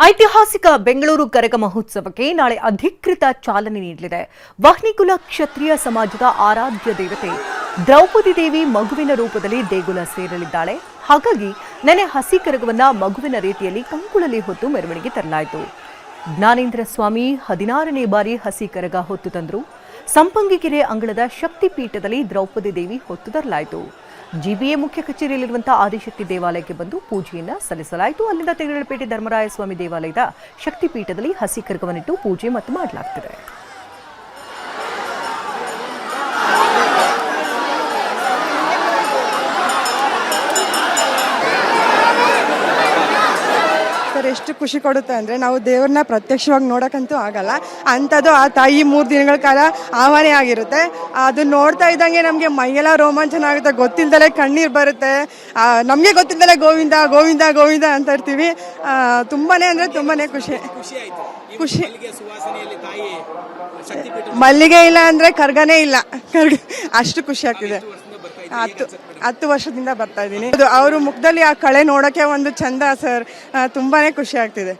ಐತಿಹಾಸಿಕ ಬೆಂಗಳೂರು ಕರಗ ಮಹೋತ್ಸವಕ್ಕೆ ನಾಳೆ ಅಧಿಕೃತ ಚಾಲನೆ ನೀಡಲಿದೆ. ವಹ್ನಿಕುಲ ಕ್ಷತ್ರಿಯ ಸಮಾಜದ ಆರಾಧ್ಯ ದೇವತೆ ದ್ರೌಪದಿ ದೇವಿ ಮಗುವಿನ ರೂಪದಲ್ಲಿ ದೇಗುಲ ಸೇರಲಿದ್ದಾಳೆ. ಹಾಗಾಗಿ ನೆನೆ ಹಸಿ ಕರಗವನ್ನ ಮಗುವಿನ ರೀತಿಯಲ್ಲಿ ಕಂಕುಳಲ್ಲಿ ಹೊತ್ತು ಮೆರವಣಿಗೆ ತರಲಾಯಿತು. ಜ್ಞಾನೇಂದ್ರ ಸ್ವಾಮಿ 16ನೇ ಬಾರಿ ಹಸಿ ಕರಗ ಹೊತ್ತು ತಂದರು. ಸಂಪಂಗಿಕೆರೆ ಅಂಗಳದ ಶಕ್ತಿಪೀಠದಲ್ಲಿ ದ್ರೌಪದಿ ದೇವಿ ಹೊತ್ತು ತರಲಾಯಿತು. ಜಿಬಿಎ ಮುಖ್ಯ ಕಚೇರಿಯಲ್ಲಿರುವಂತಹ ಆದಿಶಕ್ತಿ ದೇವಾಲಯಕ್ಕೆ ಬಂದು ಪೂಜೆಯನ್ನ ಸಲ್ಲಿಸಲಾಯಿತು. ಅಲ್ಲಿಂದ ತೆಂಗಳಪೇಟೆ ಧರ್ಮರಾಯ ಸ್ವಾಮಿ ದೇವಾಲಯದ ಶಕ್ತಿಪೀಠದಲ್ಲಿ ಹಸಿ ಕರಗವನ್ನಿಟ್ಟು ಪೂಜೆ ಮತ್ತು ಮಾಡಲಾಗುತ್ತಿದೆ. ಎಷ್ಟು ಖುಷಿ ಕೊಡುತ್ತೆ ಅಂದರೆ ನಾವು ದೇವ್ರನ್ನ ಪ್ರತ್ಯಕ್ಷವಾಗಿ ನೋಡೋಕ್ಕಂತೂ ಆಗಲ್ಲ. ಅಂಥದ್ದು ಆ ತಾಯಿ 3 ದಿನಗಳ ಕಾಲ ಆಹ್ವಾನ ಆಗಿರುತ್ತೆ. ಅದು ನೋಡ್ತಾ ಇದ್ದಂಗೆ ನಮಗೆ ಮೈಯೆಲ್ಲ ರೋಮಾಂಚನ ಆಗುತ್ತೆ. ಗೊತ್ತಿಲ್ಲದಲೇ ಕಣ್ಣೀರು ಬರುತ್ತೆ. ನಮಗೆ ಗೊತ್ತಿಲ್ಲದಲೇ ಗೋವಿಂದ ಗೋವಿಂದ ಗೋವಿಂದ ಅಂತ ಇರ್ತೀವಿ. ತುಂಬಾ ಅಂದರೆ ತುಂಬಾ ಖುಷಿ. ಮಲ್ಲಿಗೆ ಇಲ್ಲ ಅಂದರೆ ಕರ್ಗನೇ ಇಲ್ಲ. ಅಷ್ಟು ಖುಷಿ ಆಗ್ತಿದೆ. 10 ವರ್ಷದಿಂದ ಬರ್ತಾ ಇದ್ದೀನಿ. ಅವರು ಮುಖದಲ್ಲಿ ಆ ಕಳೆ ನೋಡೋಕ್ಕೆ ಒಂದು ಚಂದ ಸರ್. ತುಂಬಾನೇ ಖುಷಿ ಆಗ್ತಿದೆ.